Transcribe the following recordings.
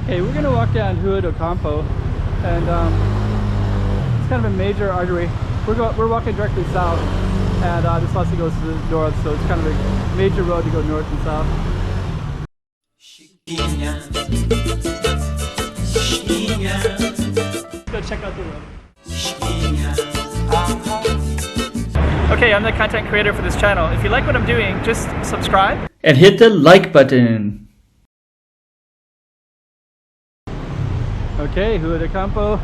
Okay, we're gonna walk down Rua do Campo, and it's kind of a major artery. We're walking directly south, and this also goes to the north, so it's kind of a major road to go north and south. Let's go check out the road. Okay, I'm the content creator for this channel. If you like what I'm doing, just subscribe and hit the like button. Okay, Rua do Campo.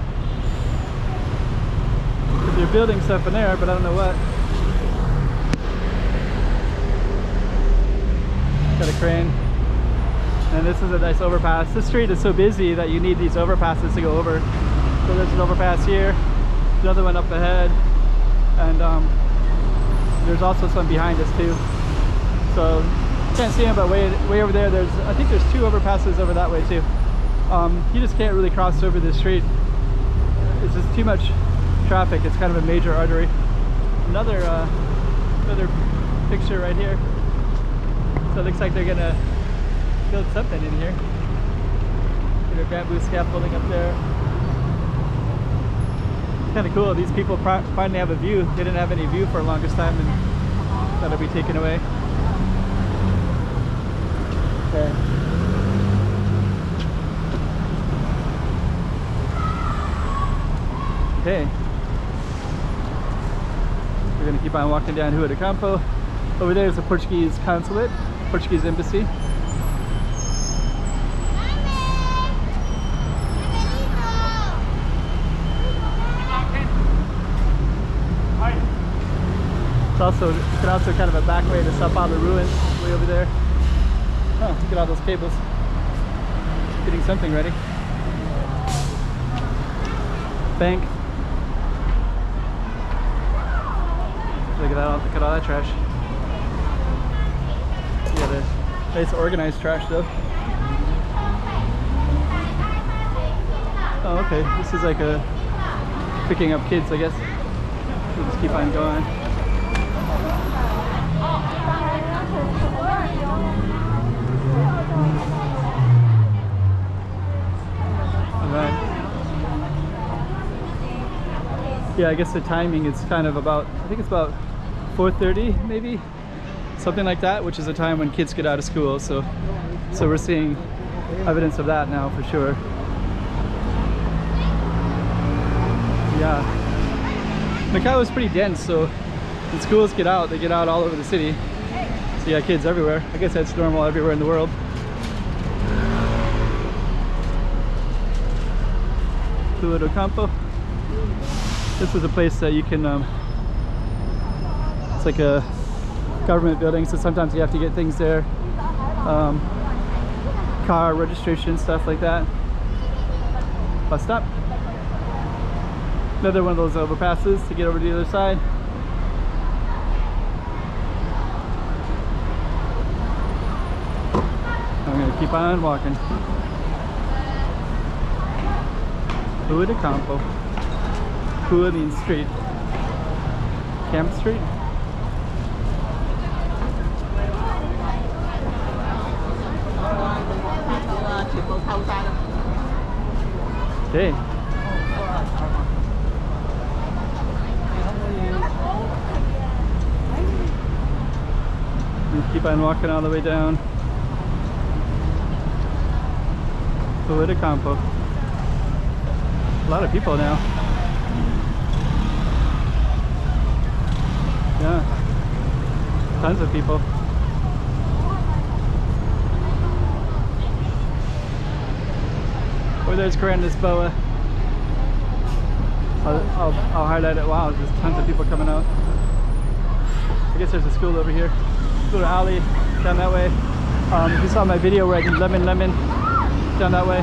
They're building stuff in there, but I don't know what. Got a crane. And this is a nice overpass. This street is so busy that you need these overpasses to go over. So there's an overpass here, another one up ahead, and there's also some behind us too. So you can't see them, but way over there, I think there's 2 overpasses over that way too. You just can't really cross over this street. It's just too much traffic. It's kind of a major artery. Another picture right here. So it looks like they're gonna build something in here. Get a bamboo scaffolding up there. Kind of cool. These people finally have a view. They didn't have any view for the longest time, and that'll be taken away. Okay. Okay. We're gonna keep on walking down Rua do Campo. Over there is the Portuguese consulate, Portuguese embassy. It's also kind of a back way to Sao Paulo ruins, way over there. Oh, look at all those cables. Getting something ready. Bank. Look at that! Look at all that trash. Yeah, the nice organized trash though. Oh, okay. This is like a picking up kids, I guess. We'll just keep on going. Alright. Yeah, I guess the timing is kind of about, I think it's about 4:30 maybe, something like that, which is a time when kids get out of school. So we're seeing evidence of that now for sure. Yeah, Macau is pretty dense, so when schools get out, they get out all over the city. So yeah, kids everywhere. I guess that's normal everywhere in the world. Rua do Campo. This is a place that you can, it's like a government building, so sometimes you have to get things there. Car registration, stuff like that. Bus stop. Another one of those overpasses to get over to the other side. I'm gonna keep on walking. Rua do Campo. Rua means street. Camp Street. Okay. We keep on walking all the way down. Rua do Campo. A lot of people now. Yeah, tons of people. Oh, there's Lisboa. I'll highlight it. Wow, there's tons of people coming out. I guess there's a school over here. Little alley down that way. If you saw my video where I did lemon down that way.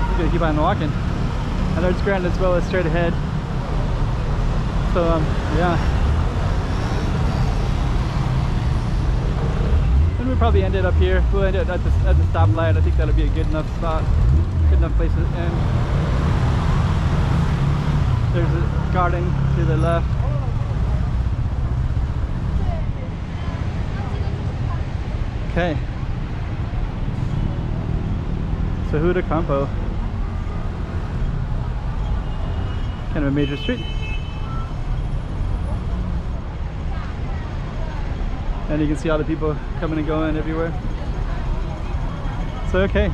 I'm gonna keep on walking. And there's Lisboa straight ahead. So yeah. And we probably ended up here. We'll end it at the stoplight. I think that'll be a good enough spot, good enough place to end. There's a garden to the left. Okay. Campo. Kind of a major street. And you can see all the people coming and going everywhere. So okay.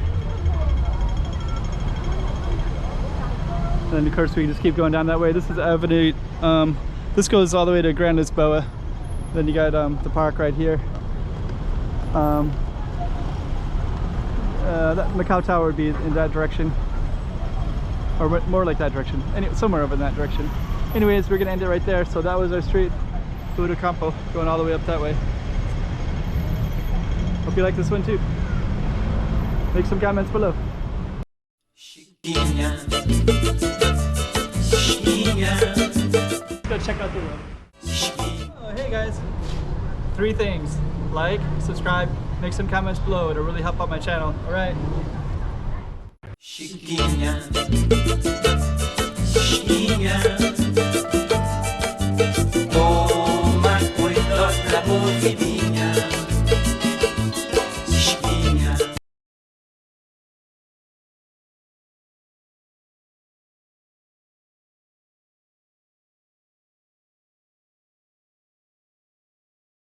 And of course we can just keep going down that way. This is Avenue, this goes all the way to Grand Lisboa. Then you got the park right here. That Macau Tower would be in that direction. Or more like that direction. Anyway, somewhere over in that direction. Anyways, we're gonna end it right there. So that was our street, Campo, going all the way up that way. Hope you like this one too. Make some comments below. Go check out the road. Oh, hey guys. 3 things. Like, subscribe, make some comments below. It'll really help out my channel. Alright. Chiquinha.